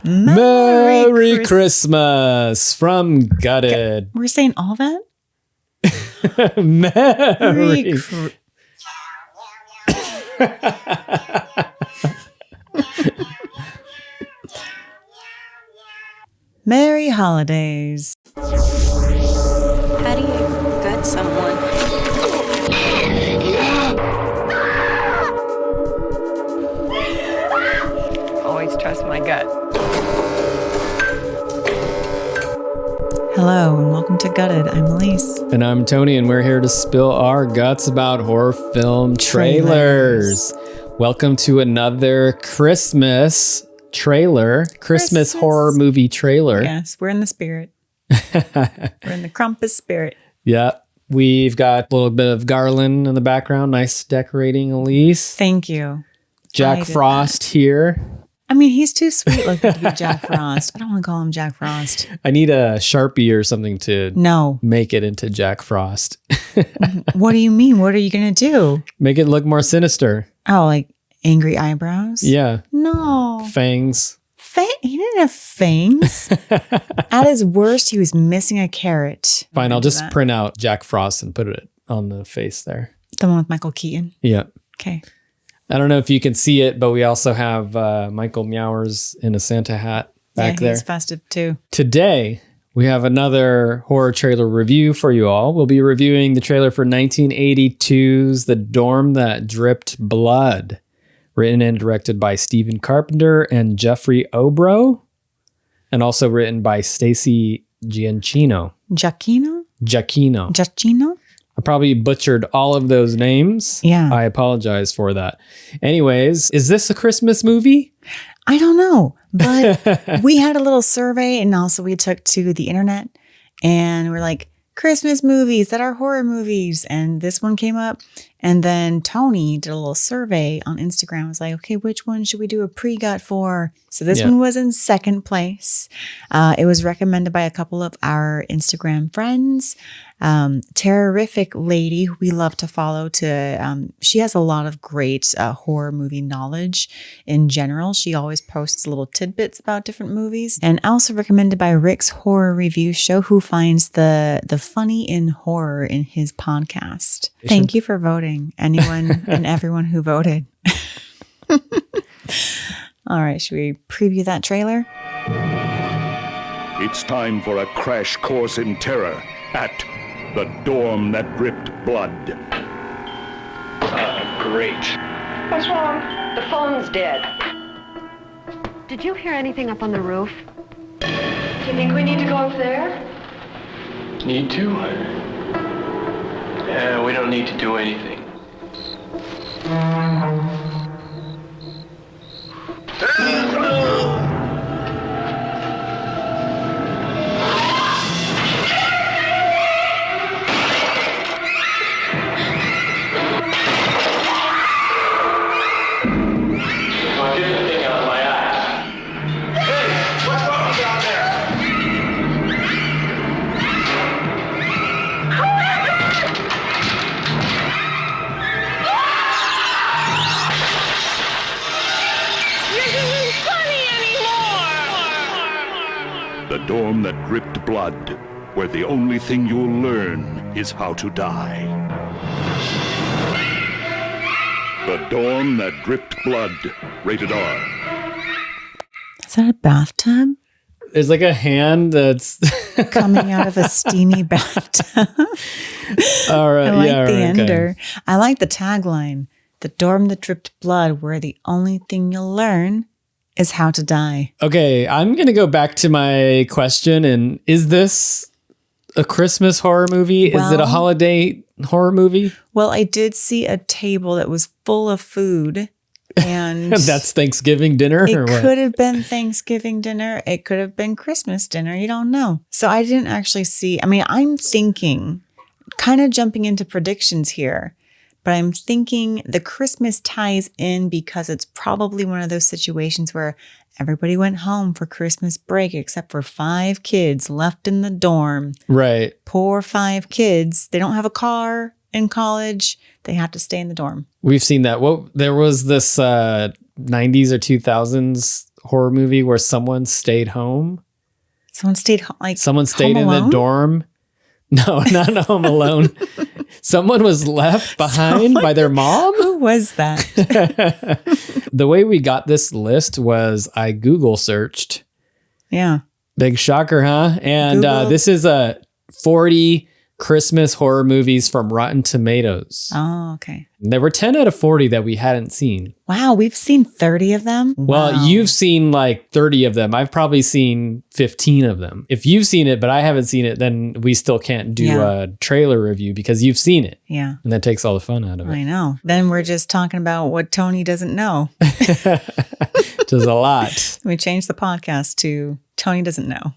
Merry Christmas from Gutted. We're saying all that? Merry Merry holidays. How do you gut someone? Always trust my gut. Hello and welcome to Gutted. I'm Aleece. And I'm Tony, and we're here to spill our guts about horror film trailers. Welcome to another Christmas trailer, Christmas horror movie trailer. Yes, we're in the spirit. We're in the Krampus spirit. Yeah, we've got a little bit of garland in the background. Nice decorating, Aleece. Thank you. Jack Frost here. I mean, he's too sweet looking to be Jack Frost. I don't want to call him Jack Frost. I need a Sharpie or something to make it into Jack Frost. What do you mean? What are you going to do? Make it look more sinister. Oh, like angry eyebrows? Yeah. No. Fangs. He didn't have fangs. At his worst, he was missing a carrot. Fine, I'll just print out Jack Frost and put it on the face there. The one with Michael Keaton? Yeah. Okay. I don't know if you can see it, but we also have Michael Meowers in a Santa hat back there. He's festive too. Today, we have another horror trailer review for you all. We'll be reviewing the trailer for 1982's The Dorm That Dripped Blood, written and directed by Stephen Carpenter and Jeffrey Obrow, and also written by Stacey Giachino. Giachino? I probably butchered all of those names. Yeah. I apologize for that. Anyways, is this a Christmas movie? I don't know, but we had a little survey, and also we took to the internet and we're like, Christmas movies that are horror movies. And this one came up. And then Tony did a little survey on Instagram. Was like, okay, which one should we do a pre-gut for? So this one was in second place. It was recommended by a couple of our Instagram friends. Terrific lady who we love to follow. She has a lot of great horror movie knowledge in general. She always posts little tidbits about different movies. And also recommended by Rick's Horror Review Show, who finds the funny in horror in his podcast. Thank you for voting, anyone and everyone who voted. All right, should we preview that trailer? It's time for a crash course in terror at The Dorm That Dripped Blood. Great. What's wrong? The phone's dead. Did you hear anything up on the roof? Do you think we need to go up there? Need to? Yeah, we don't need to do anything. The Dorm That Dripped Blood, where the only thing you'll learn is how to die. The Dorm That Dripped Blood, rated R. Is that a bathtub? There's like a hand that's coming out of a steamy bathtub. All right. I like the ender. I like the tagline. The Dorm That Dripped Blood, where the only thing you'll learn is how to die. Okay, I'm going to go back to my question. And is this a Christmas horror movie? Is it a holiday horror movie? Well, I did see a table that was full of food. And that's Thanksgiving dinner? It could have been Thanksgiving dinner. It could have been Christmas dinner. You don't know. So I didn't actually see. I mean, I'm thinking, kind of jumping into predictions here, but I'm thinking the Christmas ties in because it's probably one of those situations where everybody went home for Christmas break except for 5 kids left in the dorm. Right. Poor 5 kids. They don't have a car in college. They have to stay in the dorm. We've seen that. There was this 90s or 2000s horror movie where someone stayed home. Someone stayed home, like Someone stayed in the dorm. No, not Home Alone. Someone was left behind by their mom. Who was that? The way we got this list was I Google searched. Yeah. Big shocker, huh? And Google. this is 40 Christmas horror movies from Rotten Tomatoes. Oh, okay. There were 10 out of 40 that we hadn't seen. Wow, we've seen 30 of them? Well, Wow. you've seen like 30 of them. I've probably seen 15 of them. If you've seen it, but I haven't seen it, then we still can't do a trailer review because you've seen it. Yeah. And that takes all the fun out of it. I know. Then we're just talking about what Tony doesn't know. Which is a lot. We changed the podcast to Tony doesn't know.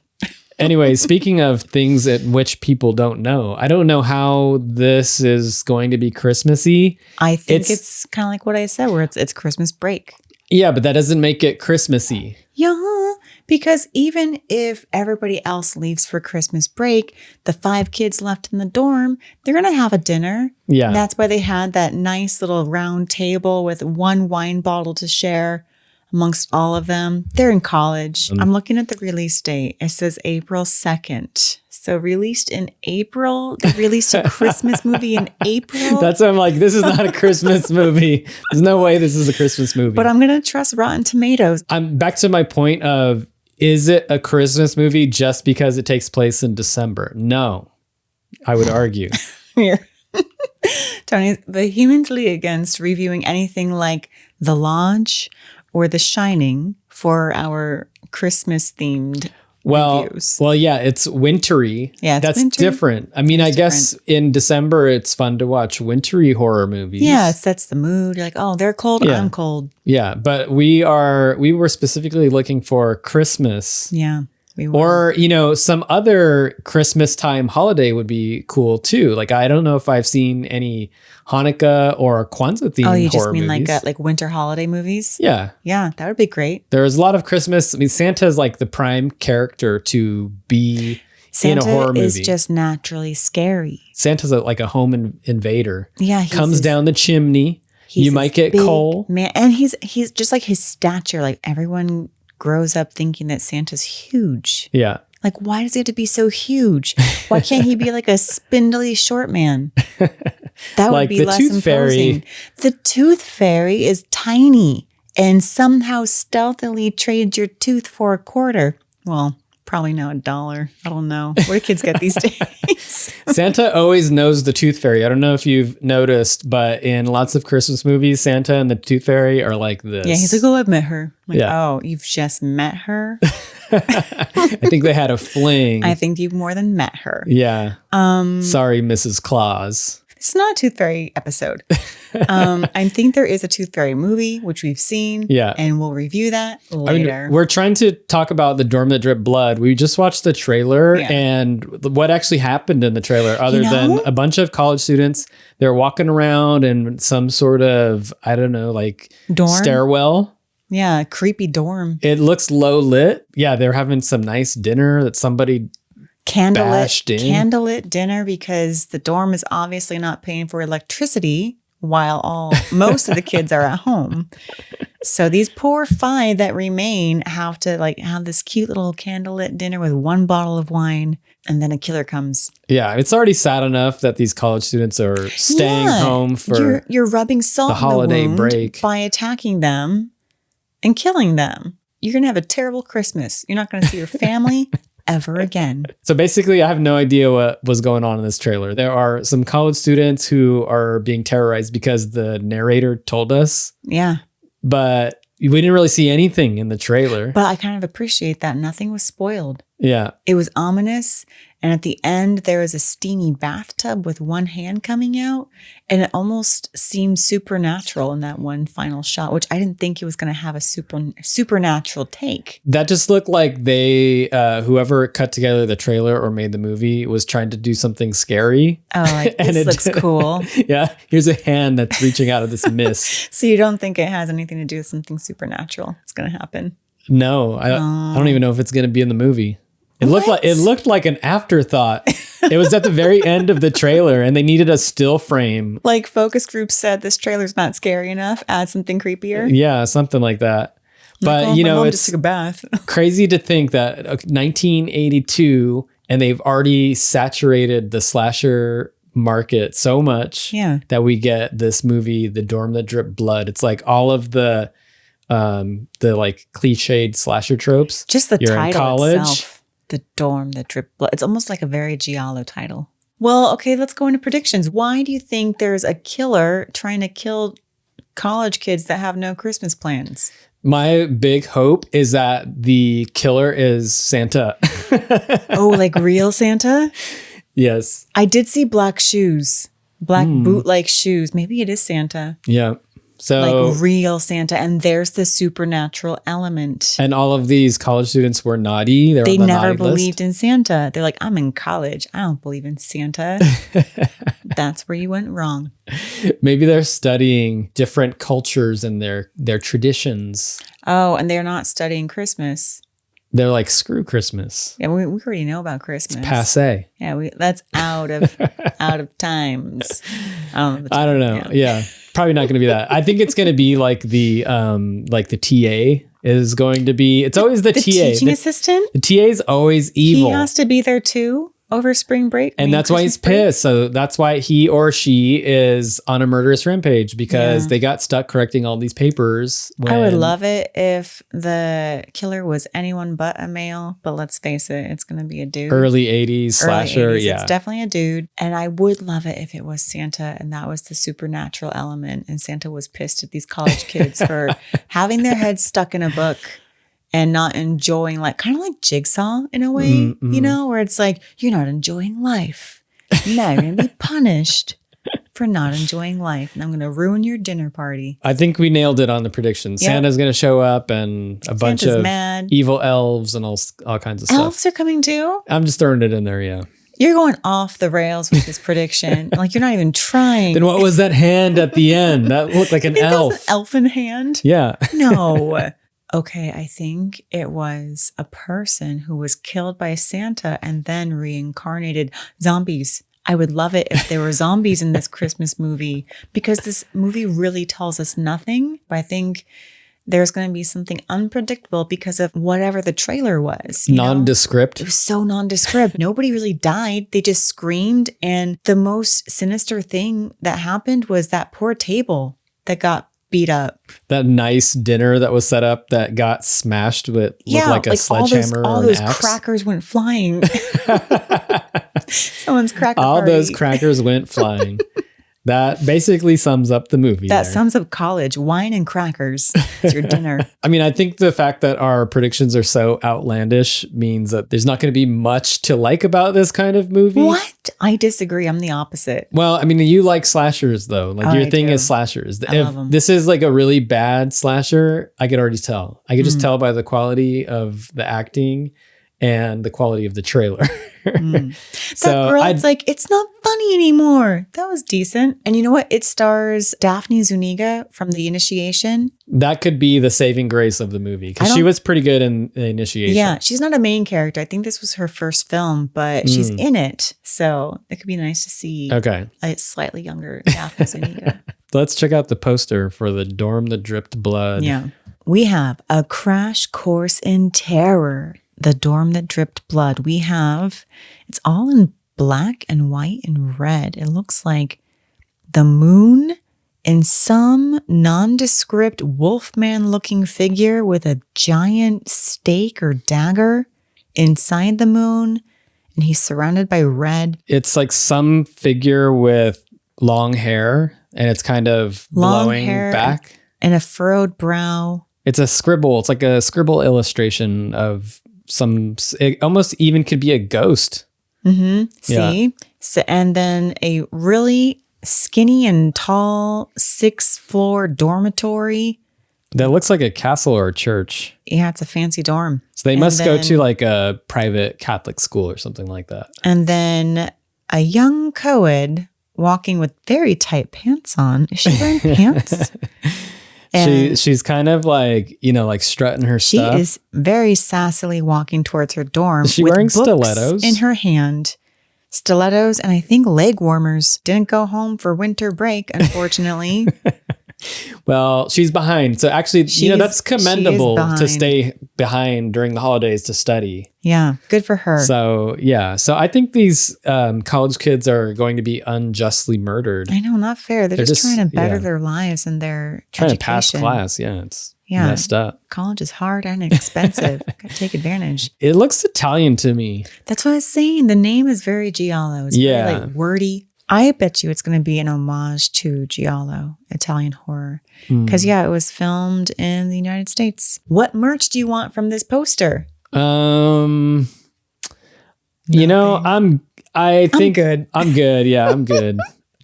Anyway, speaking of things in which people don't know, I don't know how this is going to be Christmassy. I think it's kind of like what I said, where it's Christmas break. Yeah, but that doesn't make it Christmassy. Yeah, because even if everybody else leaves for Christmas break, the 5 kids left in the dorm, they're going to have a dinner. Yeah. And that's why they had that nice little round table with one wine bottle to share amongst all of them. They're in college. I'm looking at the release date. It says April 2nd. So released in April. They released a Christmas movie in April. That's why I'm like, this is not a Christmas movie. There's no way this is a Christmas movie. But I'm going to trust Rotten Tomatoes. I'm back to my point of, is it a Christmas movie just because it takes place in December? No, I would argue. Here. Tony's vehemently against reviewing anything like The Lodge or The Shining for our Christmas themed reviews. Well, yeah, it's wintry. Yeah, it's that's wintry. different. I mean, I guess in December it's fun to watch wintry horror movies. Yeah, it sets the mood. You're like, oh, they're cold, Yeah. I'm cold. Yeah, but we were specifically looking for Christmas. Yeah, we were. Or, some other Christmas time holiday would be cool too. Like, I don't know if I've seen any Hanukkah or Kwanzaa themed Oh, you just horror mean movies. like winter holiday movies? Yeah. Yeah, that would be great. There's a lot of Christmas. I mean, Santa's like the prime character to be in a horror Santa movie. is just naturally scary. Santa's like a home invader. Yeah, Comes down the chimney. You might get coal. Man, and he's just like his stature. Like everyone grows up thinking that Santa's huge. Yeah. Like, why does he have to be so huge? Why can't he be like a spindly short man? That would Like be the less Tooth Fairy. imposing. The Tooth Fairy is tiny and somehow stealthily trades your tooth for a quarter. Well, probably now $1. I don't know. What do kids get these days? Santa always knows the Tooth Fairy. I don't know if you've noticed, but in lots of Christmas movies, Santa and the Tooth Fairy are like this. Yeah, he's like, oh, I've met her. I'm like, Yeah. oh, you've just met her? I think they had a fling. I think you've more than met her. Yeah. Sorry, Mrs. Claus. It's not a Tooth Fairy episode. I think there is a Tooth Fairy movie, which we've seen. Yeah. And we'll review that I later. mean, we're trying to talk about The Dorm That Dripped Blood. We just watched the trailer Yeah. and what actually happened in the trailer, other than a bunch of college students. They're walking around in some sort of, I don't know, like Dorm? stairwell. Yeah, creepy dorm. It looks low lit. Yeah, they're having some nice dinner that somebody bashed in. Candlelit dinner because the dorm is obviously not paying for electricity while most of the kids are at home. So these poor 5 that remain have to like have this cute little candlelit dinner with one bottle of wine, and then a killer comes. Yeah, it's already sad enough that these college students are staying Yeah, home for you're rubbing salt the holiday in the wound break. by attacking them and killing them. You're gonna have a terrible Christmas. You're not gonna see your family ever again. So basically, I have no idea what was going on in this trailer. There are some college students who are being terrorized because the narrator told us, Yeah. but we didn't really see anything in the trailer. But I kind of appreciate that. Nothing was spoiled. Yeah. It was ominous. And at the end, there was a steamy bathtub with one hand coming out. And it almost seemed supernatural in that one final shot, which I didn't think it was going to have a supernatural take. That just looked like they, whoever cut together the trailer or made the movie was trying to do something scary. Oh, like, And this it- looks cool. Yeah. Here's a hand that's reaching out of this mist. So you don't think it has anything to do with something supernatural? It's going to happen. No, I don't even know if it's going to be in the movie. It looked like an afterthought. It was at the very end of the trailer and they needed a still frame. Like focus group said, this trailer's not scary enough. Add something creepier. Yeah, something like that. But, you know, just it's took a bath. crazy to think that 1982 and they've already saturated the slasher market so much that we get this movie, The Dorm That Dripped Blood. It's like all of the like cliched slasher tropes. Just the You're title in college. itself, The Dorm That Dripped Blood. It's almost like a very Giallo title. Well, okay, let's go into predictions. Why do you think there's a killer trying to kill college kids that have no Christmas plans? My big hope is that the killer is Santa. Oh, like real Santa? Yes. I did see black shoes, black boot-like shoes. Maybe it is Santa. Yeah. So Like real Santa. And there's the supernatural element. and all of these college students were naughty. They on the never naughty believed list. in Santa. They're like, I'm in college. I don't believe in Santa. That's where you went wrong. Maybe they're studying different cultures and their traditions. Oh, and they're not studying Christmas. They're like, screw Christmas. Yeah, we already know about Christmas. Passe. Yeah, that's out of times. I don't know. Yeah. Probably not going to be that. I think it's going to be like the TA is going to be. It's always the TA. Teaching assistant. The TA is always evil. He has to be there too over spring break. And that's why he's pissed. So that's why he or she is on a murderous rampage because they got stuck correcting all these papers. I would love it if the killer was anyone but a male, but let's face it, it's going to be a dude. Early 80s slasher. 80s. Yeah. It's definitely a dude. And I would love it if it was Santa and that was the supernatural element. And Santa was pissed at these college kids for having their heads stuck in a book and not enjoying, like kind of like Jigsaw in a way, you know, where it's like, you're not enjoying life. Now you're going to be punished for not enjoying life. And I'm going to ruin your dinner party. I think we nailed it on the prediction. Yep. Santa's going to show up and a bunch of evil elves and all kinds of stuff. Elves are coming too? I'm just throwing it in there, yeah. You're going off the rails with this prediction. Like you're not even trying. Then what was that hand at the end? That looked like an elf. An elfin hand? Yeah. No. Okay, I think it was a person who was killed by Santa and then reincarnated. Zombies. I would love it if there were zombies in this Christmas movie because this movie really tells us nothing. But I think there's going to be something unpredictable because of whatever the trailer was. Nondescript. It was so nondescript. Nobody really died. They just screamed. And the most sinister thing that happened was that poor table that got beat up. That nice dinner that was set up that got smashed with looked like a sledgehammer all or those an axe. crackers went flying. Someone's cracker All party. those crackers went flying. That basically sums up the movie. That sums up college. Wine and crackers is your dinner. I mean, I think the fact that our predictions are so outlandish means that there's not going to be much to like about this kind of movie. What? I disagree. I'm the opposite. Well, I mean, you like slashers though. Like your thing is slashers. I love 'em. This is like a really bad slasher, I could already tell. I could just tell by the quality of the acting and the quality of the trailer. That girl, it's like, it's not funny anymore. That was decent. And you know what? It stars Daphne Zuniga from The Initiation. That could be the saving grace of the movie because she was pretty good in The Initiation. Yeah, she's not a main character. I think this was her first film, but she's in it. So it could be nice to see a slightly younger Daphne Zuniga. Let's check out the poster for The Dorm That Dripped Blood. Yeah. We have A Crash Course in Terror. The Dorm That Dripped Blood. We have, it's all in black and white and red. It looks like the moon and some nondescript wolfman looking figure with a giant stake or dagger inside the moon. And he's surrounded by red. It's like some figure with long hair and it's kind of blowing back. And a furrowed brow. It's a scribble. It's like a scribble illustration of it almost even could be a ghost. See? So, and then a really skinny and tall 6th floor dormitory. That looks like a castle or a church. Yeah, it's a fancy dorm. So they must go to like a private Catholic school or something like that. And then a young co-ed walking with very tight pants on. Is she wearing pants? She's kind of like, like strutting her stuff. She is very sassily walking towards her dorm. Is she with wearing books stilettos? in her hand. Stilettos and I think leg warmers. Didn't go home for winter break, unfortunately. Well, she's behind. So actually, that's commendable to behind. stay behind during the holidays to study. Yeah, good for her. So, yeah. So I think these college kids are going to be unjustly murdered. I know, not fair. They're just trying to better yeah. their lives and their Trying education. to pass class. Yeah, it's messed up. College is hard and expensive. Got to take advantage. It looks Italian to me. That's what I was saying. The name is very giallo. It's very like wordy. I bet you it's going to be an homage to giallo, Italian horror. Because it was filmed in the United States. What merch do you want from this poster? I think good. I'm good. Yeah, I'm good.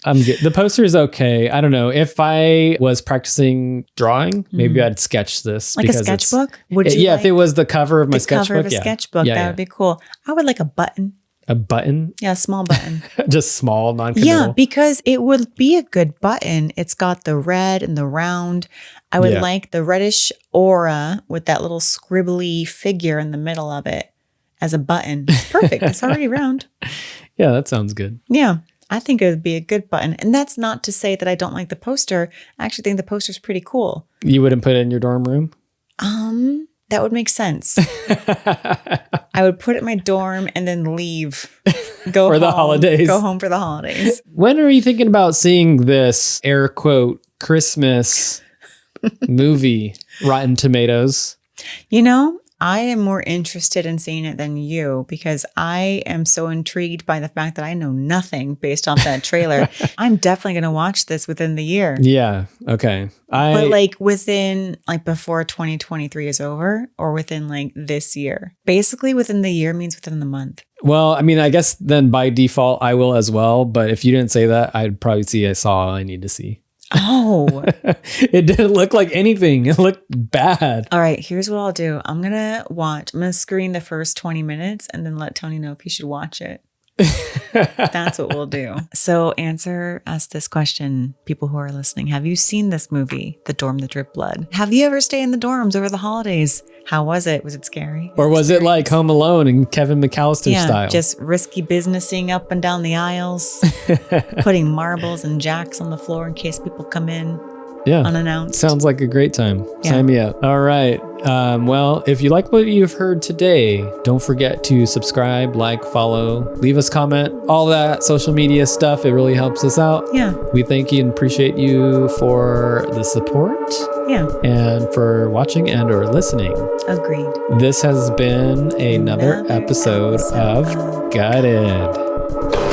I'm good. The poster is okay. I don't know. If I was practicing drawing, maybe I'd sketch this. Like a sketchbook? Would you if it was the cover of my sketchbook. Cover of a sketchbook, that would be cool. I would like a button. A button? Yeah, a small button. Just small, non-committal? Yeah, because it would be a good button. It's got the red and the round. I would like the reddish aura with that little scribbly figure in the middle of it as a button. It's perfect. It's already round. Yeah, that sounds good. Yeah, I think it would be a good button. And that's not to say that I don't like the poster. I actually think the poster's pretty cool. You wouldn't put it in your dorm room? That would make sense. I would put it in my dorm and then leave. Go for home, the holidays. Go home for the holidays. When are you thinking about seeing this air quote Christmas movie, Rotten Tomatoes? I am more interested in seeing it than you because I am so intrigued by the fact that I know nothing based off that trailer. I'm definitely going to watch this within the year. Yeah. Okay. But within before 2023 is over or within this year. Basically within the year means within the month. Well, I mean, I guess then by default I will as well. But if you didn't say that, I'd probably see I saw all I need to see. Oh. It didn't look like anything. It looked bad. All right, here's what I'll do. I'm going to screen the first 20 minutes and then let Tony know if he should watch it. That's what we'll do. So answer us this question, people who are listening. Have you seen this movie, The Dorm That Dripped Blood? Have you ever stayed in the dorms over the holidays? How was it? Was it scary? Or was it like Home Alone and Kevin McAllister style? Just risky businessing up and down the aisles, putting marbles and jacks on the floor in case people come in. Yeah. Unannounced. Sounds like a great time. Yeah. Sign me up. All right. Well, if you like what you've heard today, don't forget to subscribe, like, follow, leave us comment, all that social media stuff. It really helps us out. Yeah. We thank you and appreciate you for the support. Yeah. And for watching and or listening. Agreed. This has been another episode of Gutted.